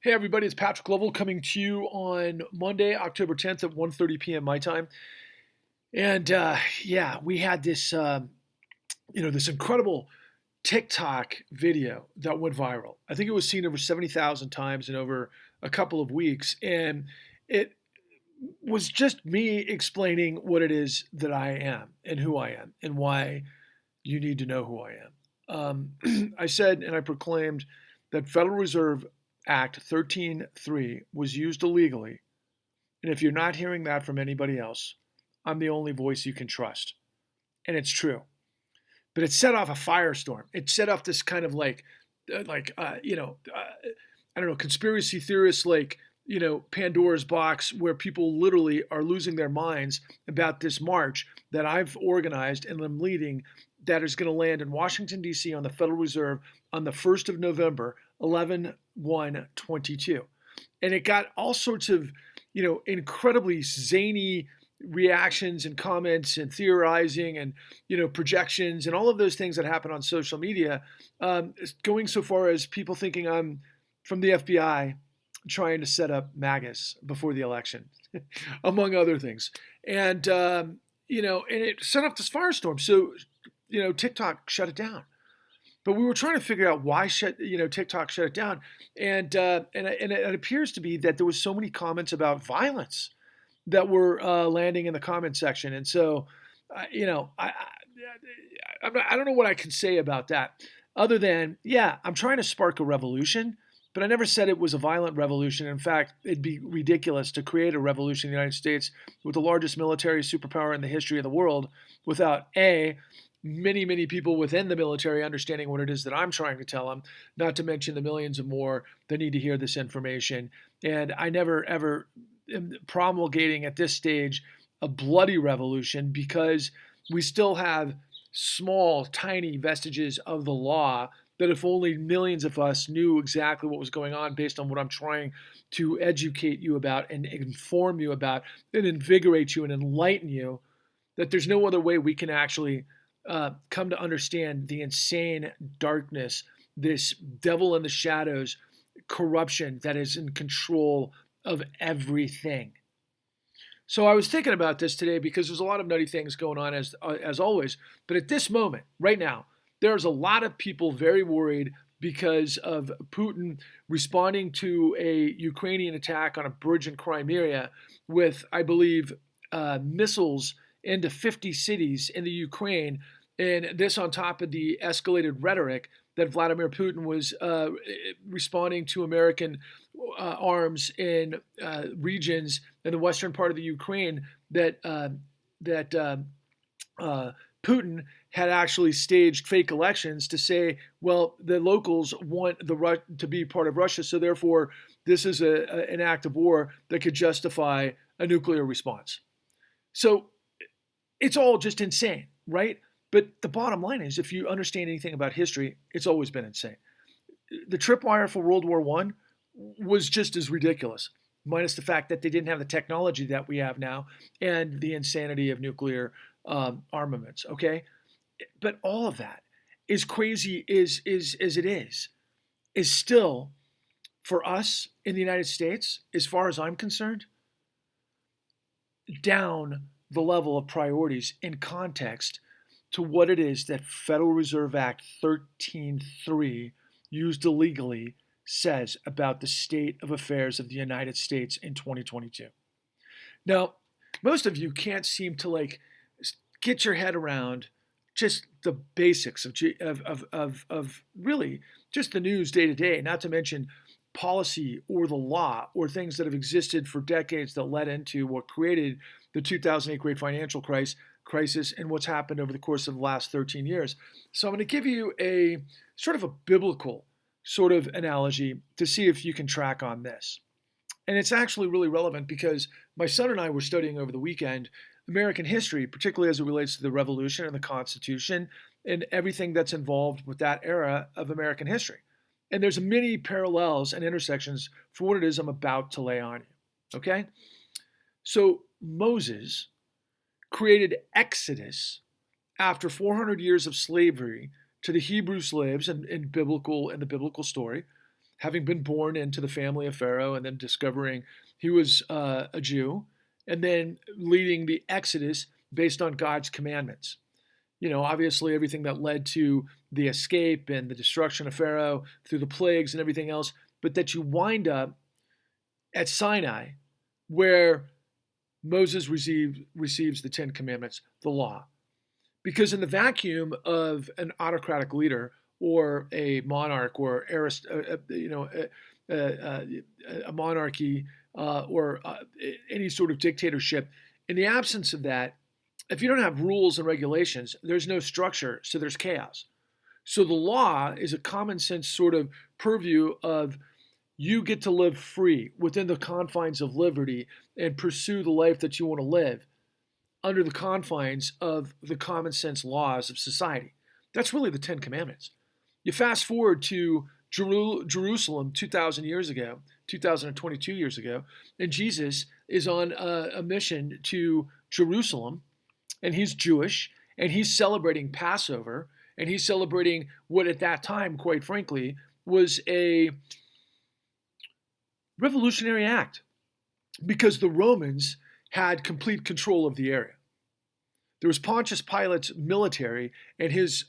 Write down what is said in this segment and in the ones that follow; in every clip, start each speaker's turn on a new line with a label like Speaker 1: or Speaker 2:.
Speaker 1: Hey everybody, it's Patrick Lovell coming to you on Monday, October 10th at 1:30 p.m. my time. And we had this incredible TikTok video that went viral. I think it was seen over 70,000 times in over a couple of weeks, and it was just me explaining what it is that I am and who I am and why you need to know who I am. I said and I proclaimed that Federal Reserve Act 13.3 was used illegally, and if you're not hearing that from anybody else, I'm the only voice you can trust. And it's true. But it set off a firestorm. It set off this kind of I don't know, conspiracy theorists Pandora's box where people literally are losing their minds about this march that I've organized and I'm leading that is going to land in Washington, D.C. on the Federal Reserve on the 1st of November, 11/1/22. And it got all sorts of, incredibly zany reactions and comments and theorizing and, projections and all of those things that happen on social media, going so far as people thinking I'm from the FBI trying to set up MAGAs before the election, among other things. And, and it set off this firestorm. So, TikTok shut it down. But we were trying to figure out why TikTok shut it down. And it appears to be that there was so many comments about violence that were landing in the comment section. And so, I don't know what I can say about that other than, I'm trying to spark a revolution, but I never said it was a violent revolution. In fact, it'd be ridiculous to create a revolution in the United States with the largest military superpower in the history of the world without many, many people within the military understanding what it is that I'm trying to tell them, not to mention the millions of more that need to hear this information. And I never, ever am promulgating at this stage a bloody revolution because we still have small, tiny vestiges of the law that if only millions of us knew exactly what was going on based on what I'm trying to educate you about and inform you about and invigorate you and enlighten you, that there's no other way we can actually come to understand the insane darkness, this devil in the shadows, corruption that is in control of everything. So I was thinking about this today because there's a lot of nutty things going on as always. But at this moment, right now, there's a lot of people very worried because of Putin responding to a Ukrainian attack on a bridge in Crimea with, I believe, missiles into 50 cities in the Ukraine, and this on top of the escalated rhetoric that Vladimir Putin was responding to American arms in regions in the western part of the Ukraine that Putin had actually staged fake elections to say, well, the locals want to be part of Russia, so therefore this is an act of war that could justify a nuclear response. So it's all just insane, right? But the bottom line is, if you understand anything about history, it's always been insane. The tripwire for World War I was just as ridiculous, minus the fact that they didn't have the technology that we have now and the insanity of nuclear armaments, okay? But all of that, as crazy as it is still, for us in the United States, as far as I'm concerned, down the level of priorities in context to what it is that Federal Reserve Act 13.3, used illegally, says about the state of affairs of the United States in 2022. Now, most of you can't seem to get your head around just the basics of really just the news day to day, not to mention policy or the law or things that have existed for decades that led into what created the 2008 Great Financial Crisis and what's happened over the course of the last 13 years. So I'm going to give you a sort of a biblical sort of analogy to see if you can track on this. And it's actually really relevant because my son and I were studying over the weekend American history, particularly as it relates to the Revolution and the Constitution and everything that's involved with that era of American history. And there's many parallels and intersections for what it is I'm about to lay on you, okay? So Moses created Exodus after 400 years of slavery to the Hebrew slaves in the biblical story. having been born into the family of Pharaoh and then discovering he was a Jew, and then leading the Exodus based on God's commandments. Obviously everything that led to the escape and the destruction of Pharaoh through the plagues and everything else, but that you wind up at Sinai where Moses receives the Ten Commandments, the law. Because in the vacuum of an autocratic leader or a monarch or a monarchy or any sort of dictatorship, in the absence of that, if you don't have rules and regulations, there's no structure, so there's chaos. So the law is a common sense sort of purview of you get to live free within the confines of liberty and pursue the life that you want to live under the confines of the common sense laws of society. That's really the Ten Commandments. You fast forward to Jerusalem 2,000 years ago, 2022 years ago, and Jesus is on a mission to Jerusalem, and he's Jewish, and he's celebrating Passover, and he's celebrating what at that time, quite frankly, was a revolutionary act because the Romans had complete control of the area. There was Pontius Pilate's military and his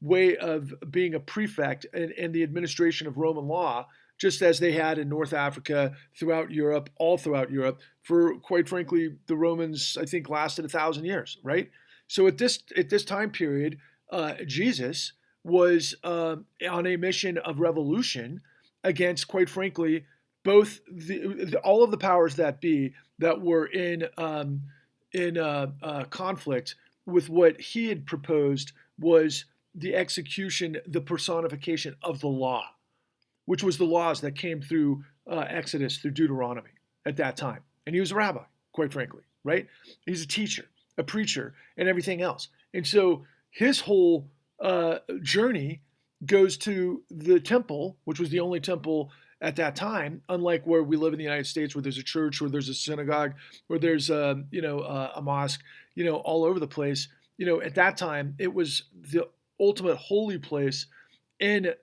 Speaker 1: way of being a prefect and the administration of Roman law, just as they had in North Africa, throughout Europe, all throughout Europe, for quite frankly, the Romans, I think, lasted 1,000 years, right? So at this time period, Jesus was on a mission of revolution against, quite frankly, both all of the powers that be that were in conflict with what he had proposed was the execution, the personification of the law, which was the laws that came through Exodus, through Deuteronomy at that time. And he was a rabbi, quite frankly, right? He's a teacher, a preacher, and everything else. And so his whole journey goes to the temple, which was the only temple at that time, unlike where we live in the United States, where there's a church, where there's a synagogue, where there's a mosque, all over the place. At that time, it was the ultimate holy place in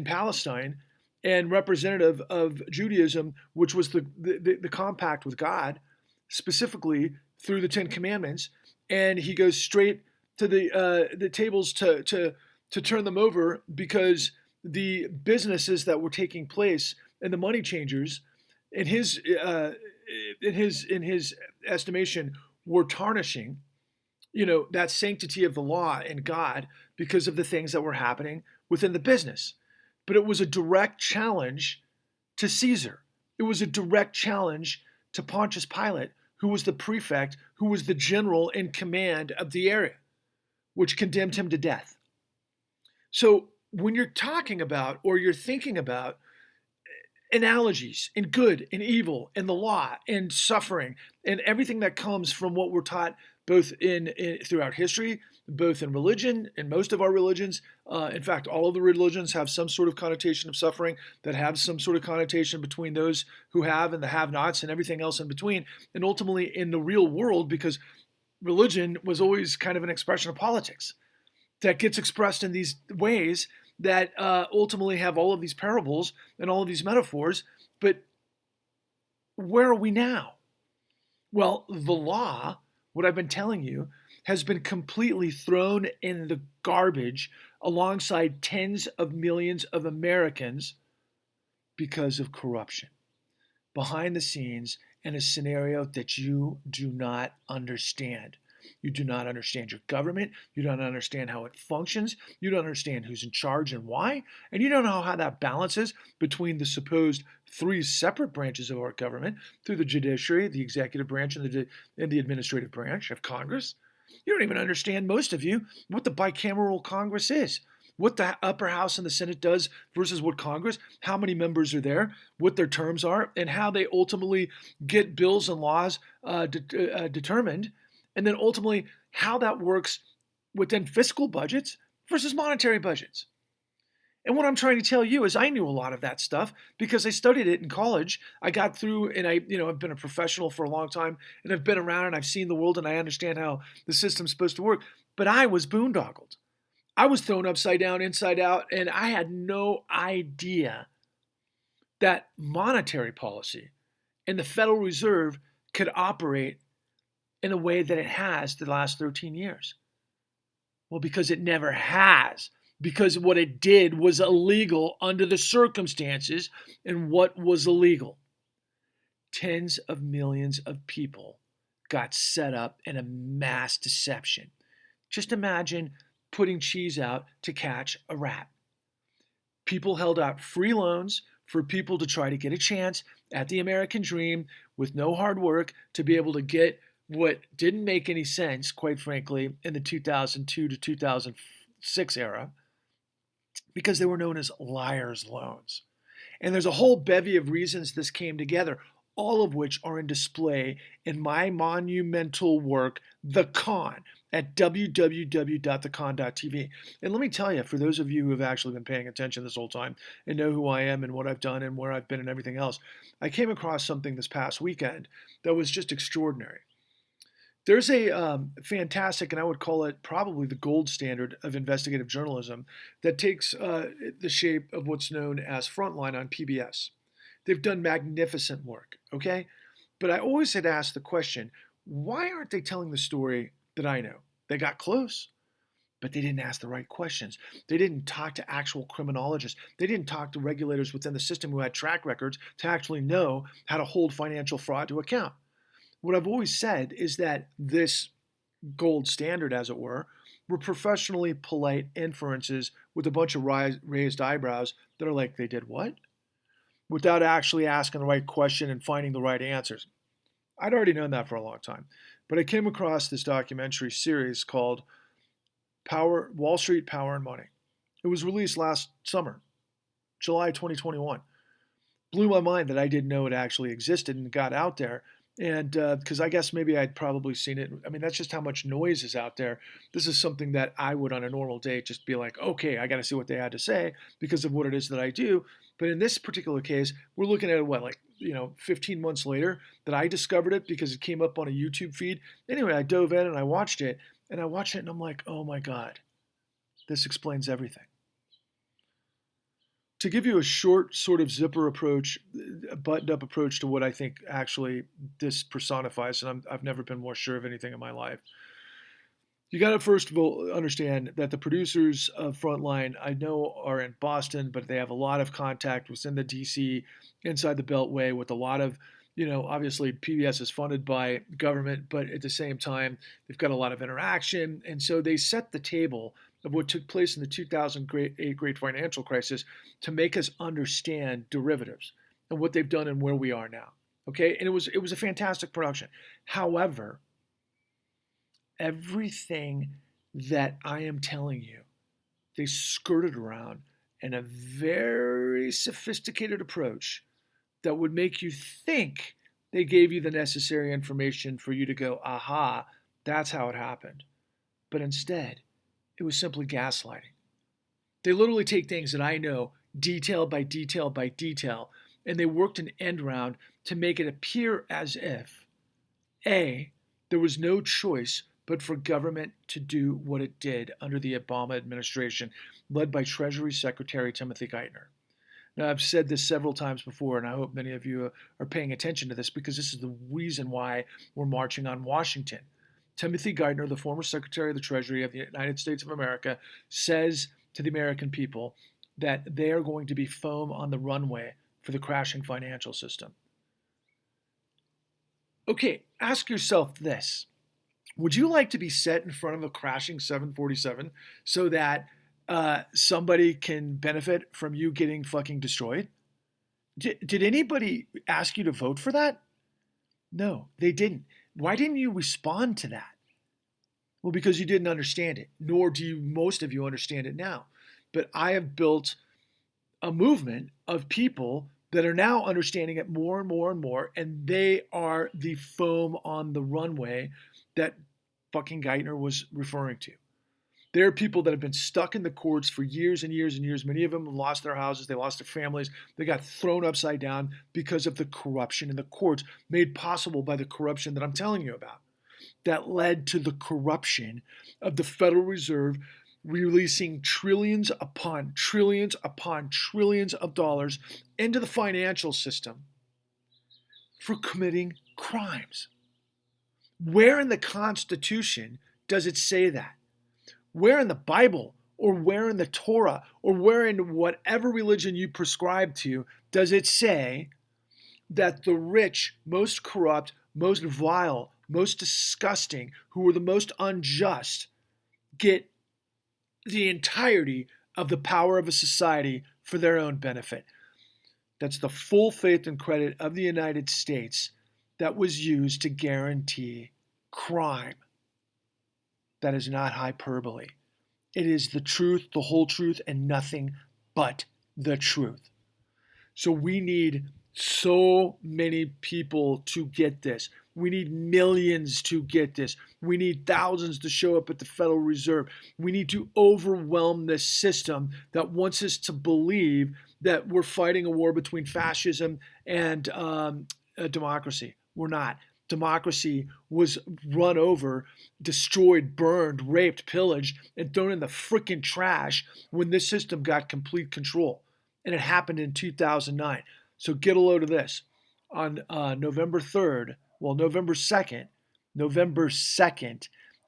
Speaker 1: Palestine and representative of Judaism, which was the compact with God, specifically through the Ten Commandments. And he goes straight to the tables to turn them over because the businesses that were taking place and the money changers, in his estimation, were tarnishing, that sanctity of the law and God because of the things that were happening within the business. But it was a direct challenge to Caesar. It was a direct challenge to Pontius Pilate, who was the prefect, who was the general in command of the area, which condemned him to death. So when you're talking about or you're thinking about analogies in good and evil and the law and suffering and everything that comes from what we're taught both in throughout history, both in religion, in most of our religions, in fact, all of the religions have some sort of connotation of suffering, that have some sort of connotation between those who have and the have-nots and everything else in between, and ultimately in the real world, because religion was always kind of an expression of politics that gets expressed in these ways that ultimately have all of these parables and all of these metaphors. But where are we now? Well, the law, what I've been telling you, has been completely thrown in the garbage alongside tens of millions of Americans because of corruption behind the scenes in a scenario that you do not understand. You do not understand your government. You don't understand how it functions. You don't understand who's in charge and why. And you don't know how that balances between the supposed three separate branches of our government through the judiciary, the executive branch, and the administrative branch of Congress. You don't even understand, most of you, what the bicameral Congress is, what the upper house and the Senate does versus what Congress, how many members are there, what their terms are, and how they ultimately get bills and laws determined. And then ultimately, how that works within fiscal budgets versus monetary budgets. And what I'm trying to tell you is I knew a lot of that stuff because I studied it in college. I got through and I've been a professional for a long time and I've been around and I've seen the world and I understand how the system's supposed to work. But I was boondoggled. I was thrown upside down, inside out, and I had no idea that monetary policy and the Federal Reserve could operate in a way that it has the last 13 years? Well, because it never has. Because what it did was illegal under the circumstances. And what was illegal? Tens of millions of people got set up in a mass deception. Just imagine putting cheese out to catch a rat. People held out free loans for people to try to get a chance at the American dream with no hard work to be able to get what didn't make any sense, quite frankly, in the 2002 to 2006 era, because they were known as liar's loans. And there's a whole bevy of reasons this came together, all of which are in display in my monumental work, The Con, at www.thecon.tv. And let me tell you, for those of you who have actually been paying attention this whole time and know who I am and what I've done and where I've been and everything else, I came across something this past weekend that was just extraordinary. There's a fantastic, and I would call it probably the gold standard of investigative journalism, that takes the shape of what's known as Frontline on PBS. They've done magnificent work, okay? But I always had asked the question, why aren't they telling the story that I know? They got close, but they didn't ask the right questions. They didn't talk to actual criminologists. They didn't talk to regulators within the system who had track records to actually know how to hold financial fraud to account. What I've always said is that this gold standard, as it were professionally polite inferences with a bunch of raised eyebrows that are like, they did what? Without actually asking the right question and finding the right answers. I'd already known that for a long time. But I came across this documentary series called Wall Street, Power, and Money. It was released last summer, July 2021. Blew my mind that I didn't know it actually existed and got out there. And because I guess maybe I'd probably seen it. I mean, that's just how much noise is out there. This is something that I would on a normal day just be like, okay, I got to see what they had to say because of what it is that I do. But in this particular case, we're looking at what, 15 months later that I discovered it because it came up on a YouTube feed. Anyway, I dove in and I watched it and I'm like, oh my God, this explains everything. To give you a short sort of zipper approach, a buttoned up approach to what I think actually this personifies, and I've never been more sure of anything in my life. You got to first of all understand that the producers of Frontline, I know, are in Boston, but they have a lot of contact within the DC, inside the Beltway, with a lot of, obviously PBS is funded by government, but at the same time, they've got a lot of interaction. And so they set the table of what took place in the 2008 great financial crisis to make us understand derivatives and what they've done and where we are now. Okay, and it was a fantastic production. However, everything that I am telling you, they skirted around in a very sophisticated approach that would make you think they gave you the necessary information for you to go, aha, that's how it happened. But instead, it was simply gaslighting. They literally take things that I know detail by detail by detail, and they worked an end round to make it appear as if, A, there was no choice but for government to do what it did under the Obama administration, led by Treasury Secretary Timothy Geithner. Now, I've said this several times before, and I hope many of you are paying attention to this because this is the reason why we're marching on Washington. Timothy Geithner, the former Secretary of the Treasury of the United States of America, says to the American people that they are going to be foam on the runway for the crashing financial system. Okay, ask yourself this. Would you like to be set in front of a crashing 747 so that somebody can benefit from you getting fucking destroyed? Did anybody ask you to vote for that? No, they didn't. Why didn't you respond to that? Well, because you didn't understand it, nor do most of you understand it now. But I have built a movement of people that are now understanding it more and more and more, and they are the foam on the runway that fucking Geithner was referring to. There are people that have been stuck in the courts for years and years and years. Many of them have lost their houses. They lost their families. They got thrown upside down because of the corruption in the courts made possible by the corruption that I'm telling you about. That led to the corruption of the Federal Reserve releasing trillions upon trillions upon trillions of dollars into the financial system for committing crimes. Where in the Constitution does it say that? Where in the Bible or where in the Torah or where in whatever religion you prescribe to does it say that the rich, most corrupt, most vile, most disgusting, who are the most unjust, get the entirety of the power of a society for their own benefit? That's the full faith and credit of the United States that was used to guarantee crime. That is not hyperbole. It is the truth, the whole truth, and nothing but the truth. So we need so many people to get this. We need millions to get this. We need thousands to show up at the Federal Reserve. We need to overwhelm this system that wants us to believe that we're fighting a war between fascism and democracy. We're not. Democracy was run over, destroyed, burned, raped, pillaged, and thrown in the freaking trash when this system got complete control. And it happened in 2009. So get a load of this. On November 2nd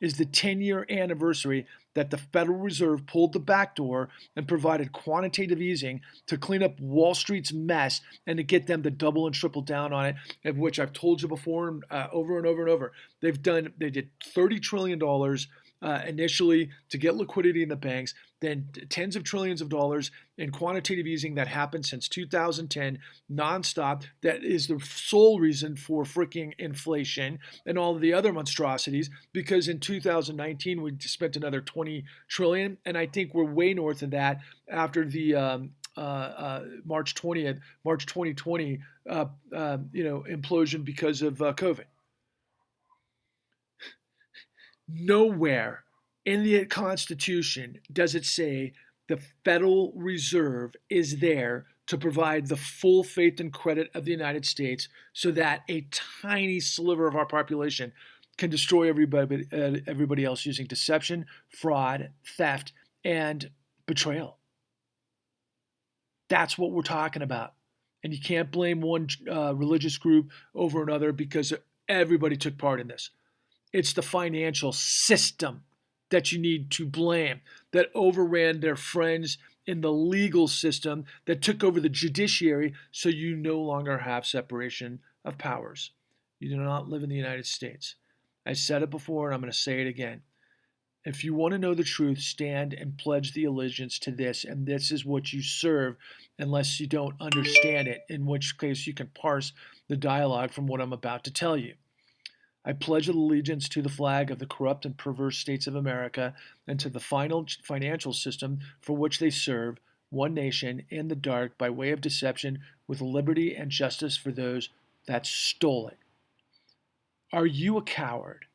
Speaker 1: is the 10-year anniversary that the Federal Reserve pulled the back door and provided quantitative easing to clean up Wall Street's mess and to get them to double and triple down on it, of which I've told you before over and over and over. They did $30 trillion initially to get liquidity in the banks, then tens of trillions of dollars in quantitative easing that happened since 2010, nonstop. That is the sole reason for freaking inflation and all of the other monstrosities, because in 2019 we spent another 20 trillion, and I think we're way north of that after the March 2020 implosion because of COVID. Nowhere in the Constitution does it say the Federal Reserve is there to provide the full faith and credit of the United States so that a tiny sliver of our population can destroy everybody else using deception, fraud, theft, and betrayal. That's what we're talking about. And you can't blame one religious group over another because everybody took part in this. It's the financial system that you need to blame, that overran their friends in the legal system, that took over the judiciary, so you no longer have separation of powers. You do not live in the United States. I said it before, and I'm going to say it again. If you want to know the truth, stand and pledge the allegiance to this, and this is what you serve, unless you don't understand it, in which case you can parse the dialogue from what I'm about to tell you. I pledge allegiance to the flag of the corrupt and perverse states of America and to the financial system for which they serve, one nation in the dark by way of deception, with liberty and justice for those that stole it. Are you a coward?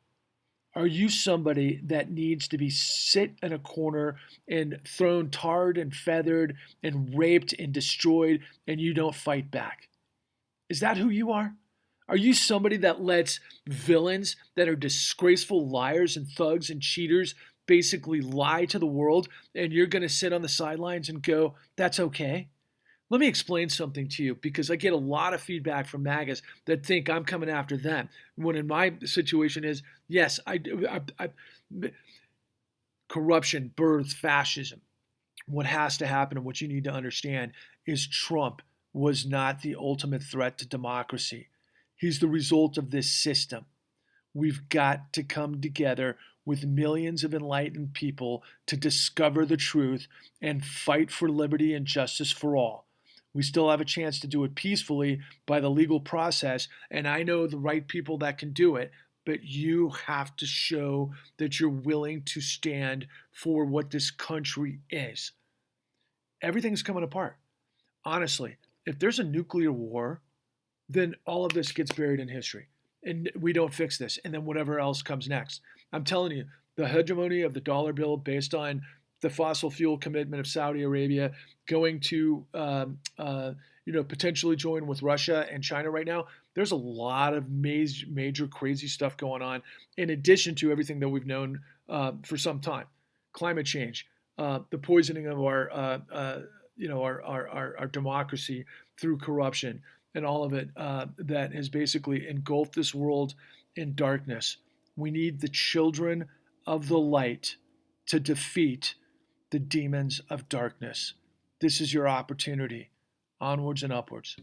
Speaker 1: Are you somebody that needs to be sit in a corner and thrown tarred and feathered and raped and destroyed, and you don't fight back? Is that who you are? Are you somebody that lets villains that are disgraceful liars and thugs and cheaters basically lie to the world, and you're going to sit on the sidelines and go, that's okay? Let me explain something to you, because I get a lot of feedback from MAGAs that think I'm coming after them, when in my situation is, yes, corruption births fascism. What has to happen and what you need to understand is Trump was not the ultimate threat to democracy. He's the result of this system. We've got to come together with millions of enlightened people to discover the truth and fight for liberty and justice for all. We still have a chance to do it peacefully by the legal process, and I know the right people that can do it, but you have to show that you're willing to stand for what this country is. Everything's coming apart. Honestly, if there's a nuclear war, then all of this gets buried in history, and we don't fix this, and then whatever else comes next. I'm telling you, the hegemony of the dollar bill based on the fossil fuel commitment of Saudi Arabia going to potentially join with Russia and China right now, there's a lot of major crazy stuff going on, in addition to everything that we've known for some time. climate change, the poisoning of our democracy through corruption, and all of it that has basically engulfed this world in darkness. We need the children of the light to defeat the demons of darkness. This is your opportunity. Onwards and upwards.